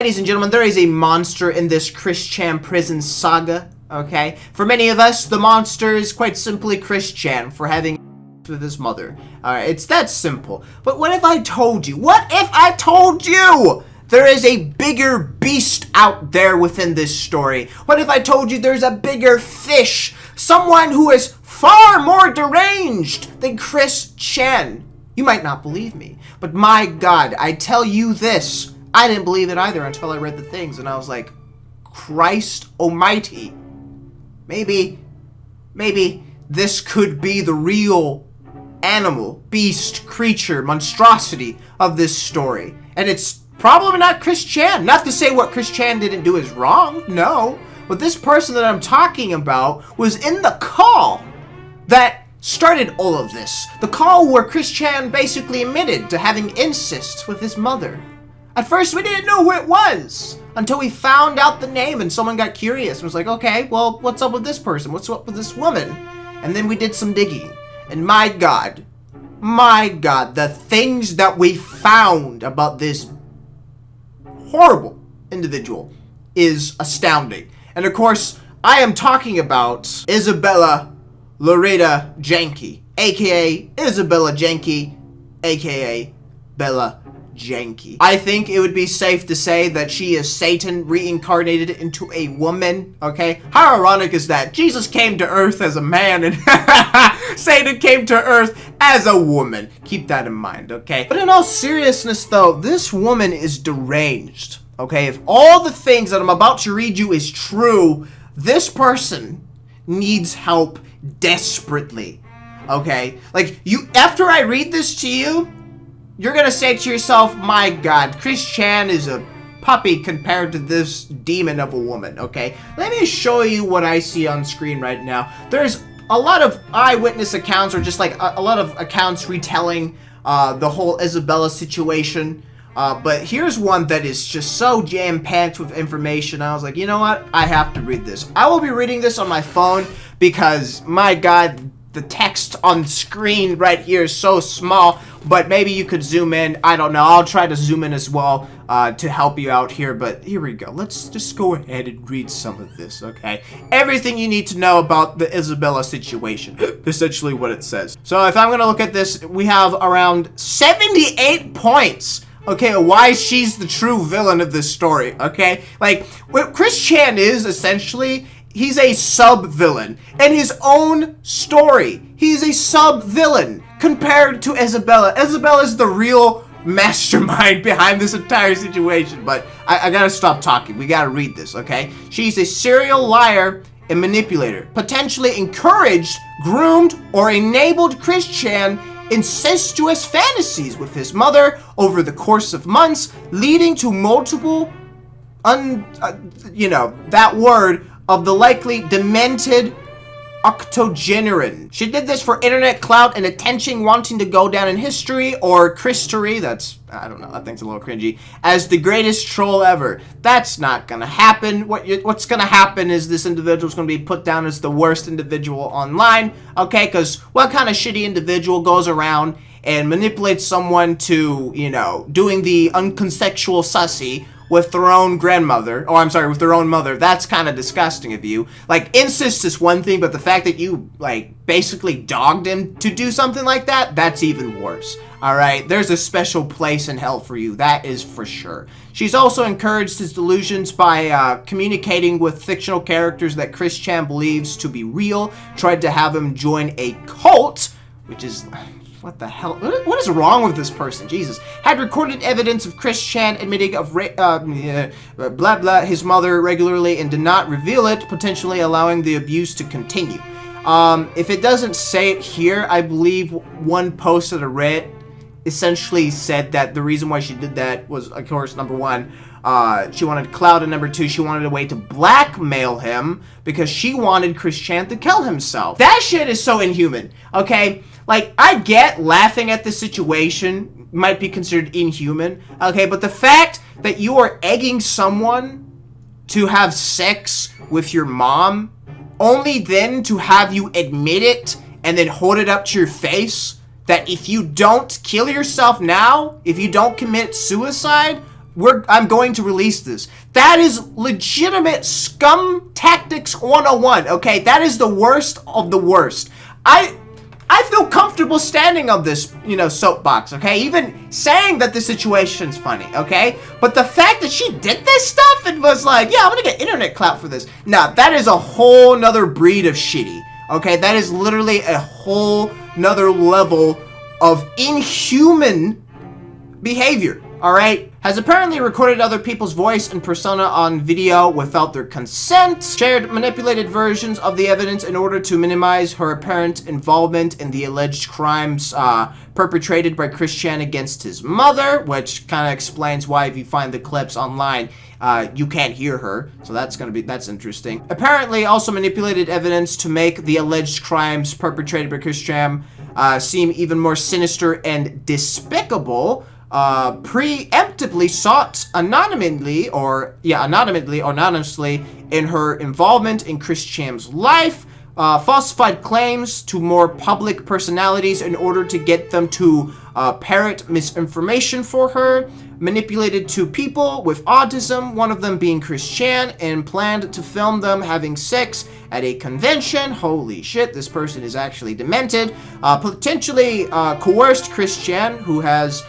Ladies and gentlemen, there is a monster in this Chris Chan prison saga, okay? For many of us, the monster is quite simply Chris Chan for having with his mother. Alright, it's that simple. But what if I told you? What if I told you there is a bigger beast out there within this story? What if I told you there's a bigger fish? Someone who is far more deranged than Chris Chan. You might not believe me, but my God, I tell you this. I didn't believe it either until I read the things, and I was like, Christ almighty. Maybe this could be the real animal, beast, creature, monstrosity of this story. And it's probably not Chris Chan. Not to say what Chris Chan didn't do is wrong, no. But this person that I'm talking about was in the call that started all of this. The call where Chris Chan basically admitted to having incest with his mother. At first, we didn't know who it was until we found out the name and someone got curious and was like, okay, well, what's up with this person? What's up with this woman? And then we did some digging. And my God, the things that we found about this horrible individual is astounding. And of course, I am talking about Isabella Janke, aka Isabella Janke, aka Bella Janke. I think it would be safe to say that she is Satan reincarnated into a woman, okay? How ironic is that? Jesus came to earth as a man and Satan came to earth as a woman. Keep that in mind, okay? But in all seriousness though, this woman is deranged, okay? If all the things that I'm about to read you is true, this person needs help desperately, okay? Like, after I read this to you, you're gonna say to yourself, my God, Chris Chan is a puppy compared to this demon of a woman, okay? Let me show you what I see on screen right now. There's a lot of eyewitness accounts, or just like a lot of accounts retelling the whole Isabella situation. But here's one that is just so jam-packed with information. I was like, you know what? I have to read this. I will be reading this on my phone because, my God, the text on screen right here is so small, but maybe you could zoom in. I don't know. I'll try to zoom in as well to help you out here, but here we go. Let's just go ahead and read some of this, okay? Everything you need to know about the Isabella situation, essentially what it says. So if I'm going to look at this, we have around 78 points, okay, why she's the true villain of this story, okay? Like, what Chris Chan is, essentially, he's a sub-villain in his own story. He's a sub-villain compared to Isabella. Isabella's the real mastermind behind this entire situation. But I gotta stop talking. We gotta read this, okay? She's a serial liar and manipulator. Potentially encouraged, groomed, or enabled Chris Chan incestuous fantasies with his mother over the course of months, leading to multiple, that word, of the likely demented octogenarian. She did this for internet clout and attention, wanting to go down in history, or Christory, that's, I don't know, that thing's a little cringy, as the greatest troll ever. That's not gonna happen. What's gonna happen is this individual's gonna be put down as the worst individual online, okay? Because what kind of shitty individual goes around and manipulates someone to, doing the unconsensual sussy with their own grandmother, with their own mother? That's kind of disgusting of you. Like, incest is one thing, but the fact that you, basically dogged him to do something like that, that's even worse. Alright, there's a special place in hell for you, that is for sure. She's also encouraged his delusions by communicating with fictional characters that Chris Chan believes to be real, tried to have him join a cult, which is... what the hell? What is wrong with this person? Jesus. Had recorded evidence of Chris Chan admitting of his mother regularly and did not reveal it, potentially allowing the abuse to continue. If it doesn't say it here, I believe one post that I read essentially said that the reason why she did that was, of course, number one, she wanted clout, and number two, she wanted a way to blackmail him because she wanted Chris Chan to kill himself. That shit is so inhuman, okay? Like, I get laughing at the situation might be considered inhuman, okay, but the fact that you are egging someone to have sex with your mom, only then to have you admit it and then hold it up to your face, that if you don't kill yourself now, if you don't commit suicide, I'm going to release this. That is legitimate scum tactics 101, okay? That is the worst of the worst. I feel comfortable standing on this, soapbox, okay? Even saying that the situation's funny, okay? But the fact that she did this stuff and was like, yeah, I'm gonna get internet clout for this. Now, that is a whole nother breed of shitty, okay? That is literally a whole nother level of inhuman behavior, alright? Has apparently recorded other people's voice and persona on video without their consent, shared manipulated versions of the evidence in order to minimize her apparent involvement in the alleged crimes perpetrated by Chris Chan against his mother, which kind of explains why if you find the clips online, you can't hear her, so that's interesting. Apparently also manipulated evidence to make the alleged crimes perpetrated by Chris Chan seem even more sinister and despicable. Preemptively sought anonymously or anonymously in her involvement in Chris Cham's life, falsified claims to more public personalities in order to get them to parrot misinformation for her, manipulated two people with autism, one of them being Chris Chan, and planned to film them having sex at a convention. Holy shit, this person is actually demented. Potentially coerced Chris Chan, who has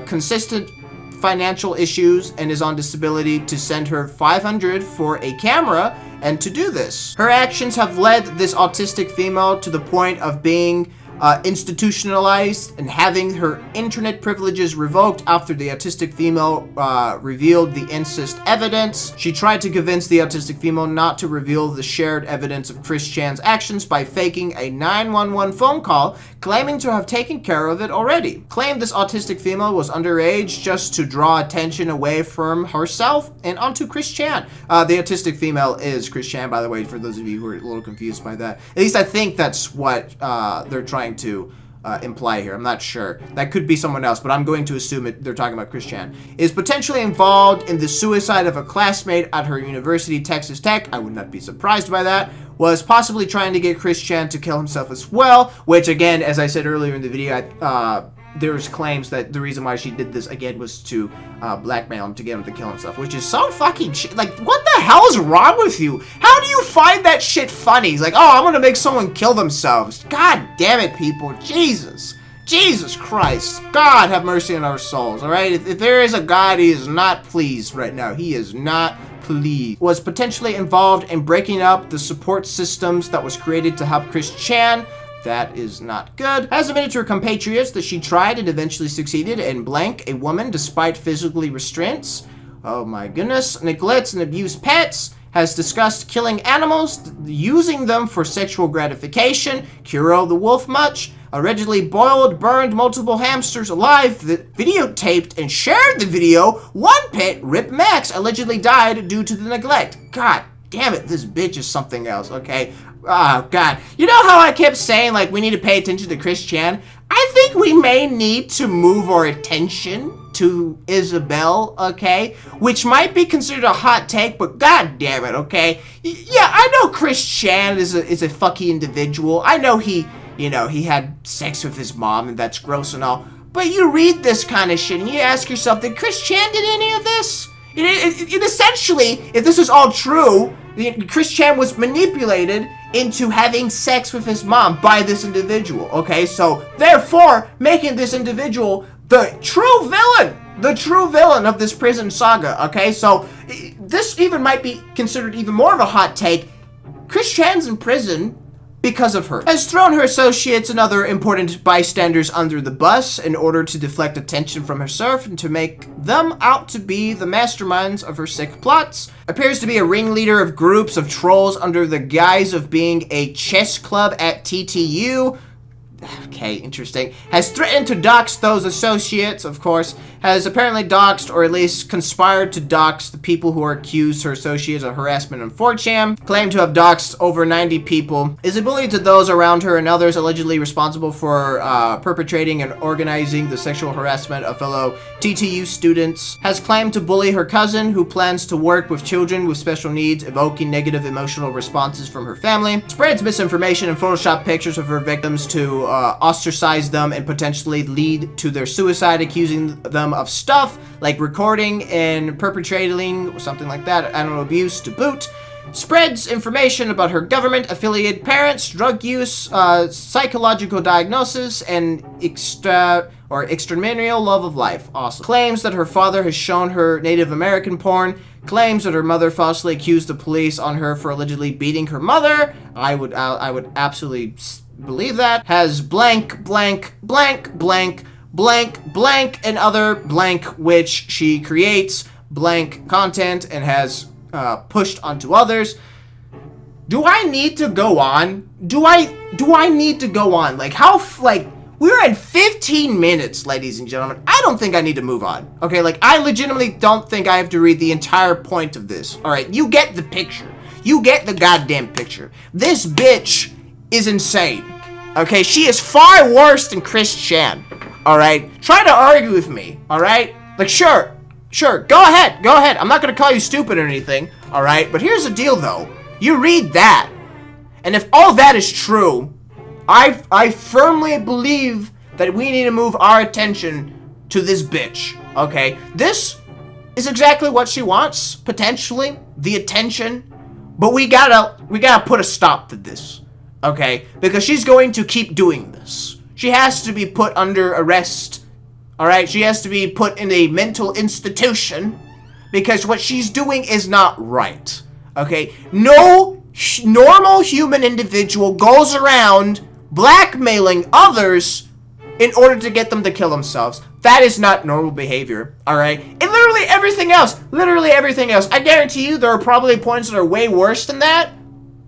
consistent financial issues and is on disability, to send her $500 for a camera and to do this. Her actions have led this autistic female to the point of being institutionalized and having her internet privileges revoked after the autistic female revealed the incest evidence. She tried to convince the autistic female not to reveal the shared evidence of Chris Chan's actions by faking a 911 phone call, claiming to have taken care of it already. Claimed this autistic female was underage just to draw attention away from herself and onto Chris Chan. The autistic female is Chris Chan, by the way, for those of you who are a little confused by that. At least I think that's what they're trying to imply here. I'm not sure. That could be someone else, but I'm going to assume they're talking about Chris Chan. Is potentially involved in the suicide of a classmate at her university, Texas Tech. I would not be surprised by that. Was possibly trying to get Chris Chan to kill himself as well, which again, as I said earlier in the video, there's claims that the reason why she did this again was to blackmail him to get him to kill himself, which is so fucking shit. Like, what the hell is wrong with you? How do you find that shit funny? It's like, oh, I'm gonna make someone kill themselves. God damn it, people. Jesus Christ. God have mercy on our souls, alright? If there is a God, he is not pleased right now. He is not pleased. Was potentially involved in breaking up the support systems that was created to help Chris Chan. That is not good. Has admitted to her compatriots that she tried and eventually succeeded in blank a woman despite physically restraints. Oh my goodness. Neglects and abused pets. Has discussed killing animals, using them for sexual gratification. Kuro the wolf much. Allegedly boiled, burned multiple hamsters alive, videotaped and shared the video. One pet, Rip Max, allegedly died due to the neglect. God damn it, this bitch is something else, okay? Oh, God. You know how I kept saying, like, we need to pay attention to Chris Chan? I think we may need to move our attention to Isabel, okay? Which might be considered a hot take, but god damn it, okay? Yeah, I know Chris Chan is a fucking individual. I know he had sex with his mom, and that's gross and all. But you read this kind of shit, and you ask yourself, did Chris Chan did any of this? It essentially, if this is all true, Chris Chan was manipulated into having sex with his mom by this individual, okay? So, therefore, making this individual the true villain of this prison saga, okay? So, this even might be considered even more of a hot take. Chris Chan's in prison because of her. Has thrown her associates and other important bystanders under the bus in order to deflect attention from herself and to make them out to be the masterminds of her sick plots. Appears to be a ringleader of groups of trolls under the guise of being a chess club at TTU. Okay, interesting. Has threatened to dox those associates, of course. Has apparently doxed, or at least conspired to dox, the people who are accused her associates of harassment on 4chan. Claimed to have doxed over 90 people. Is a bully to those around her and others allegedly responsible for perpetrating and organizing the sexual harassment of fellow TTU students. Has claimed to bully her cousin, who plans to work with children with special needs, evoking negative emotional responses from her family. Spreads misinformation and Photoshop pictures of her victims to ostracize them and potentially lead to their suicide, accusing them of stuff like recording and perpetrating something like that, animal abuse to boot. Spreads information about her government-affiliated parents, drug use, psychological diagnosis, and extramatrimonial love of life. Awesome. Claims that her father has shown her Native American porn. Claims that her mother falsely accused the police on her for allegedly beating her mother. I would absolutely believe that. Has blank, blank, blank, blank, blank, blank, and other blank which she creates blank content and has pushed onto others. Do I need to go on? Do I need to go on? Like, we're at 15 minutes, ladies and gentlemen. I don't think I need to move on. Okay, like, I legitimately don't think I have to read the entire point of this. Alright, you get the picture. You get the goddamn picture. This bitch is insane. Okay, she is far worse than Chris Chan. Alright? Try to argue with me. Alright? Like, sure, go ahead. I'm not gonna call you stupid or anything. Alright? But here's the deal, though. You read that. And if all that is true, I firmly believe that we need to move our attention to this bitch, okay? This is exactly what she wants, potentially, the attention, but we gotta put a stop to this, okay? Because she's going to keep doing this. She has to be put under arrest, alright? She has to be put in a mental institution, because what she's doing is not right, okay? No normal human individual goes around blackmailing others in order to get them to kill themselves. That is not normal behavior, alright? And literally everything else. I guarantee you there are probably points that are way worse than that,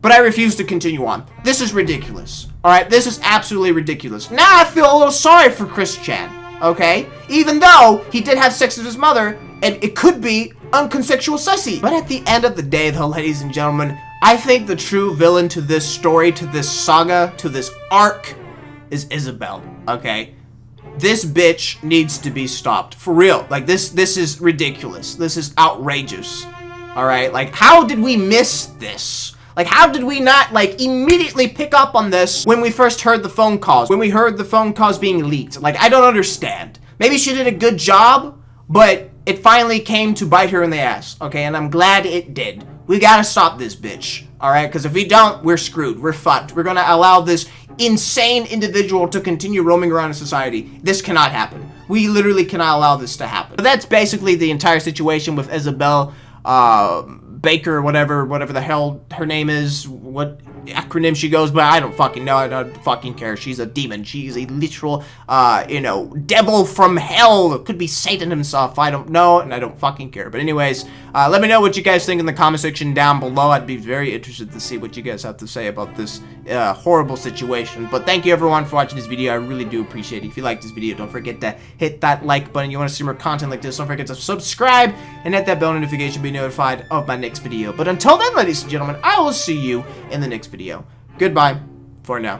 but I refuse to continue on. This is ridiculous, alright? This is absolutely ridiculous. Now I feel a little sorry for Chris Chan, okay? Even though he did have sex with his mother, and it could be unconsensual sussy. But at the end of the day, though, ladies and gentlemen, I think the true villain to this story, to this saga, to this arc, is Isabel, okay? This bitch needs to be stopped. For real. Like, this is ridiculous. This is outrageous. Alright? Like, how did we miss this? Like, how did we not, like, immediately pick up on this when we first heard the phone calls? When we heard the phone calls being leaked? Like, I don't understand. Maybe she did a good job, but it finally came to bite her in the ass, okay? And I'm glad it did. We gotta stop this bitch, alright? Because if we don't, we're screwed. We're fucked. We're gonna allow this insane individual to continue roaming around in society. This cannot happen. We literally cannot allow this to happen. But that's basically the entire situation with Isabel Baker, or whatever the hell her name is, what acronym she goes by, I don't fucking know, I don't fucking care. She's a demon. She's a literal, devil from hell. It could be Satan himself. I don't know, and I don't fucking care. But anyways, let me know what you guys think in the comment section down below. I'd be very interested to see what you guys have to say about this horrible situation. But thank you everyone for watching this video. I really do appreciate it. If you like this video, don't forget to hit that like button. You want to see more content like this, don't forget to subscribe and hit that bell notification to be notified of my next video. But until then, ladies and gentlemen, I will see you in the next video. Goodbye for now.